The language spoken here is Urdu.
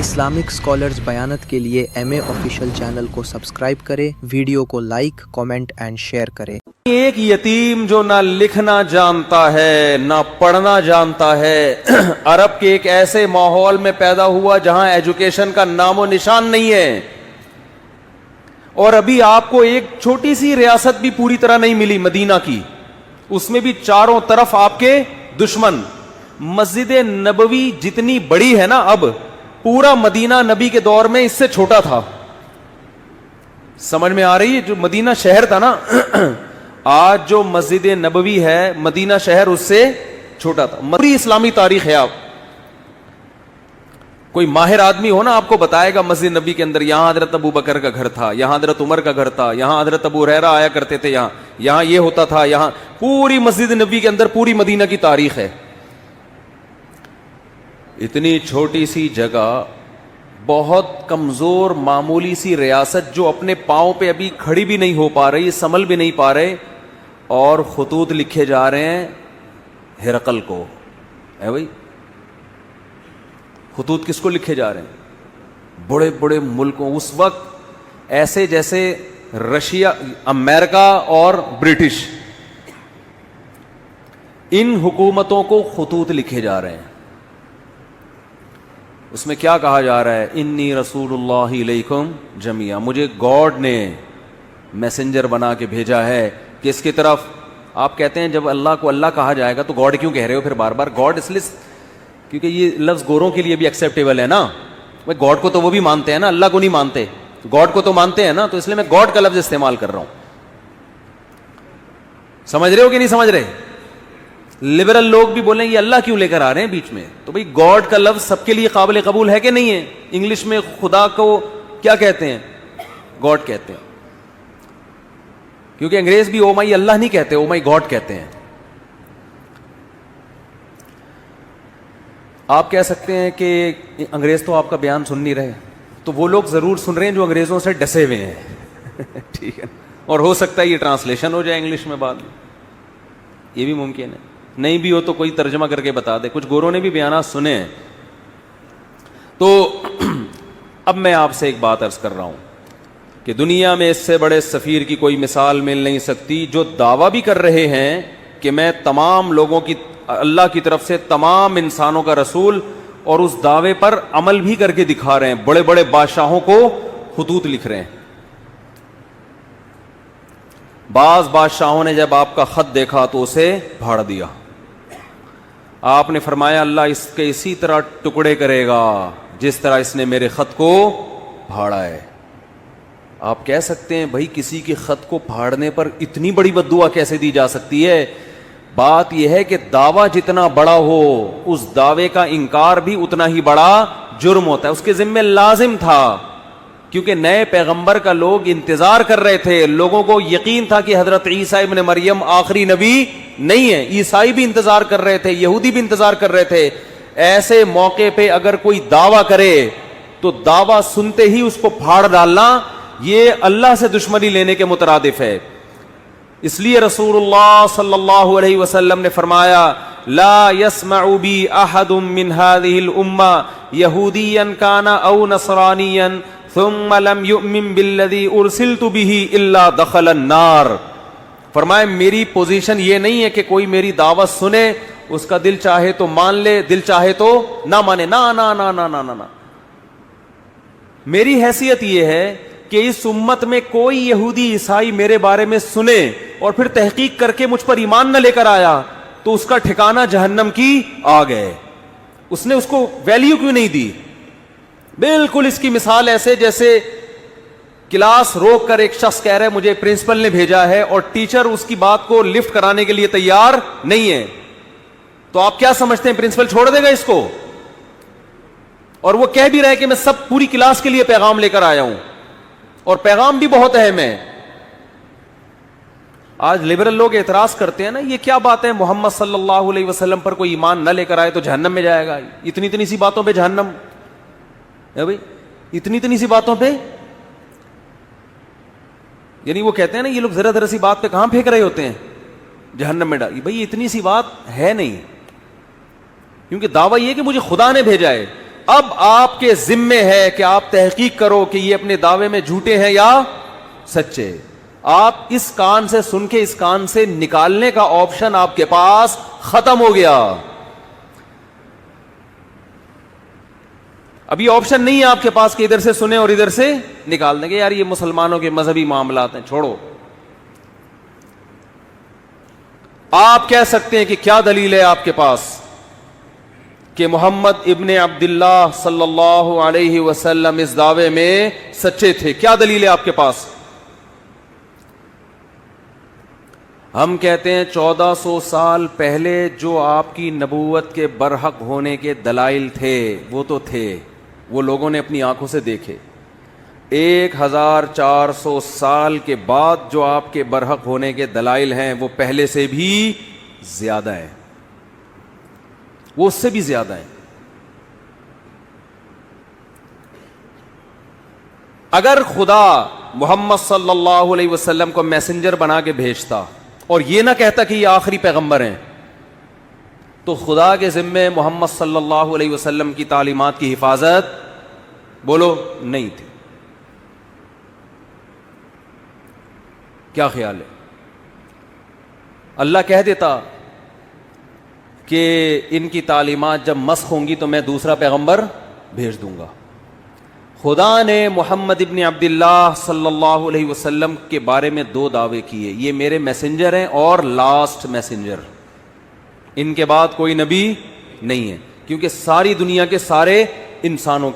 اسلامک اسکالرز بیانت کے لیے ایم اے آفیشیل چینل کو سبسکرائب کریں، ویڈیو کو لائک، کامنٹ اینڈ شیئر کریں۔ ایک یتیم جو نہ لکھنا جانتا ہے نہ پڑھنا جانتا ہے، عرب کے ایک ایسے ماحول میں پیدا ہوا جہاں ایجوکیشن کا نام و نشان نہیں ہے، اور ابھی آپ کو ایک چھوٹی سی ریاست بھی پوری طرح نہیں ملی مدینہ کی، اس میں بھی چاروں طرف آپ کے دشمن۔ مسجد نبوی جتنی بڑی ہے نا، اب پورا مدینہ نبی کے دور میں اس سے چھوٹا تھا۔ سمجھ میں آ رہی ہے؟ جو مدینہ شہر تھا نا، آج جو مسجد نبوی ہے مدینہ شہر اس سے چھوٹا تھا۔ پوری اسلامی تاریخ ہے، آپ کوئی ماہر آدمی ہو نا، آپ کو بتائے گا مسجد نبی کے اندر یہاں حضرت ابو بکر کا گھر تھا، یہاں حضرت عمر کا گھر تھا، یہاں حضرت ابو ہریرہ آیا کرتے تھے، یہاں یہ ہوتا تھا، یہاں پوری مسجد نبی کے اندر پوری مدینہ کی تاریخ ہے۔ اتنی چھوٹی سی جگہ، بہت کمزور معمولی سی ریاست جو اپنے پاؤں پہ ابھی کھڑی بھی نہیں ہو پا رہی، سنبھل بھی نہیں پا رہے، اور خطوط لکھے جا رہے ہیں ہرقل کو۔ ہے بھائی، خطوط کس کو لکھے جا رہے ہیں؟ بڑے بڑے ملکوں، اس وقت ایسے جیسے رشیا، امریکہ اور برٹش، ان حکومتوں کو خطوط لکھے جا رہے ہیں۔ اس میں کیا کہا جا رہا ہے؟ انی رسول اللہ علیکم جمیعا، مجھے گاڈ نے میسنجر بنا کے بھیجا ہے کس کی طرف؟ آپ کہتے ہیں جب اللہ کو اللہ کہا جائے گا تو گاڈ کیوں کہہ رہے ہو پھر بار بار؟ گاڈ اس لیے کیونکہ یہ لفظ گوروں کے لیے بھی ایکسیپٹیبل ہے نا، بھائی گاڈ کو تو وہ بھی مانتے ہیں نا، اللہ کو نہیں مانتے، گاڈ کو تو مانتے ہیں نا، تو اس لیے میں گاڈ کا لفظ استعمال کر رہا ہوں۔ سمجھ رہے ہو کہ نہیں سمجھ رہے؟ لبرل لوگ بھی بولیں یہ اللہ کیوں لے کر آ رہے ہیں بیچ میں؟ تو بھئی گاڈ کا لفظ سب کے لیے قابل قبول ہے کہ نہیں ہے؟ انگلش میں خدا کو کیا کہتے ہیں؟ گاڈ کہتے ہیں، کیونکہ انگریز بھی او مائی اللہ نہیں کہتے، او مائی گاڈ کہتے ہیں۔ آپ کہہ سکتے ہیں کہ انگریز تو آپ کا بیان سن نہیں رہے، تو وہ لوگ ضرور سن رہے ہیں جو انگریزوں سے ڈسے ہوئے ہیں ٹھیک ہے، اور ہو سکتا ہے یہ ٹرانسلیشن ہو جائے انگلش میں بعد میں، یہ بھی ممکن ہے، نہیں بھی ہو تو کوئی ترجمہ کر کے بتا دے۔ کچھ گوروں نے بھی بیانات سنے ہیں۔ تو اب میں آپ سے ایک بات عرض کر رہا ہوں کہ دنیا میں اس سے بڑے سفیر کی کوئی مثال مل نہیں سکتی، جو دعویٰ بھی کر رہے ہیں کہ میں تمام لوگوں کی، اللہ کی طرف سے تمام انسانوں کا رسول، اور اس دعوے پر عمل بھی کر کے دکھا رہے ہیں، بڑے بڑے بادشاہوں کو خطوط لکھ رہے ہیں۔ بعض بادشاہوں نے جب آپ کا خط دیکھا تو اسے پھاڑ دیا، آپ نے فرمایا اللہ اس کے اسی طرح ٹکڑے کرے گا جس طرح اس نے میرے خط کو پھاڑا ہے۔ آپ کہہ سکتے ہیں بھائی کسی کے خط کو پھاڑنے پر اتنی بڑی بد دعا کیسے دی جا سکتی ہے؟ بات یہ ہے کہ دعویٰ جتنا بڑا ہو اس دعوے کا انکار بھی اتنا ہی بڑا جرم ہوتا ہے۔ اس کے ذمہ لازم تھا، کیونکہ نئے پیغمبر کا لوگ انتظار کر رہے تھے، لوگوں کو یقین تھا کہ حضرت عیسیٰ ابن مریم آخری نبی نہیں ہے، عیسائی بھی انتظار کر رہے تھے، یہودی بھی انتظار کر رہے تھے۔ ایسے موقع پہ اگر کوئی دعویٰ کرے تو دعویٰ سنتے ہی اس کو پھاڑ ڈالنا یہ اللہ سے دشمنی لینے کے مترادف ہے۔ اس لیے رسول اللہ صلی اللہ علیہ وسلم نے فرمایا لا يسمع بی احد من هذه الامة یہودیا کان او نصرانیا ثم لم یؤمن بالذی ارسلت به الا دخل النار۔ فرمایا میری پوزیشن یہ نہیں ہے کہ کوئی میری دعوت سنے، اس کا دل چاہے تو مان لے، دل چاہے تو نہ مانے، نہ نہ نہ نہ نہ نہ۔ میری حیثیت یہ ہے کہ اس امت میں کوئی یہودی عیسائی میرے بارے میں سنے اور پھر تحقیق کر کے مجھ پر ایمان نہ لے کر آیا تو اس کا ٹھکانہ جہنم کی آ گئے۔ اس نے اس کو ویلیو کیوں نہیں دی؟ بالکل اس کی مثال ایسے جیسے کلاس روک کر ایک شخص کہہ رہا ہے مجھے پرنسپل نے بھیجا ہے، اور ٹیچر اس کی بات کو لفٹ کرانے کے لیے تیار نہیں ہے، تو آپ کیا سمجھتے ہیں پرنسپل چھوڑ دے گا اس کو؟ اور وہ کہہ بھی رہا ہے کہ میں سب پوری کلاس کے لیے پیغام لے کر آیا ہوں، اور پیغام بھی بہت اہم ہے۔ آج لبرل لوگ اعتراض کرتے ہیں نا، یہ کیا بات ہے محمد صلی اللہ علیہ وسلم پر کوئی ایمان نہ لے کر آئے تو جہنم میں جائے گا؟ اتنی اتنی سی باتوں پہ جہنم ہے بھائی، اتنی اتنی سی باتوں پہ، یعنی وہ کہتے ہیں نا یہ لوگ ذرا ذرا سی بات پہ کہاں پھینک رہے ہوتے ہیں جہنم میں ڈال۔ بھائی اتنی سی بات ہے نہیں، کیونکہ دعویٰ یہ کہ مجھے خدا نے بھیجا ہے، اب آپ کے ذمے ہے کہ آپ تحقیق کرو کہ یہ اپنے دعوے میں جھوٹے ہیں یا سچے. آپ اس کان سے سن کے اس کان سے نکالنے کا آپشن آپ کے پاس ختم ہو گیا. ابھی آپشن نہیں ہے آپ کے پاس کہ ادھر سے سنیں اور ادھر سے نکال دیں گے یار یہ مسلمانوں کے مذہبی معاملات ہیں چھوڑو. آپ کہہ سکتے ہیں کہ کیا دلیل ہے آپ کے پاس کہ محمد ابن عبداللہ صلی اللہ علیہ وسلم اس دعوے میں سچے تھے؟ کیا دلیل ہے آپ کے پاس؟ ہم کہتے ہیں 1400 سال پہلے جو آپ کی نبوت کے برحق ہونے کے دلائل تھے وہ تو تھے، وہ لوگوں نے اپنی آنکھوں سے دیکھے. 1400 سال کے بعد جو آپ کے برحق ہونے کے دلائل ہیں وہ پہلے سے بھی زیادہ ہیں، وہ اس سے بھی زیادہ ہیں. اگر خدا محمد صلی اللہ علیہ وسلم کو میسنجر بنا کے بھیجتا اور یہ نہ کہتا کہ یہ آخری پیغمبر ہیں تو خدا کے ذمے محمد صلی اللہ علیہ وسلم کی تعلیمات کی حفاظت بولو نہیں تھی. کیا خیال ہے؟ اللہ کہہ دیتا کہ ان کی تعلیمات جب مسخ ہوں گی تو میں دوسرا پیغمبر بھیج دوں گا. خدا نے محمد ابن عبداللہ صلی اللہ علیہ وسلم کے بارے میں 2 دعوے کیے، یہ میرے میسنجر ہیں اور لاسٹ میسنجر، ان کے بعد کوئی نبی نہیں ہے، کیونکہ ساری دنیا کے سارے انسانوں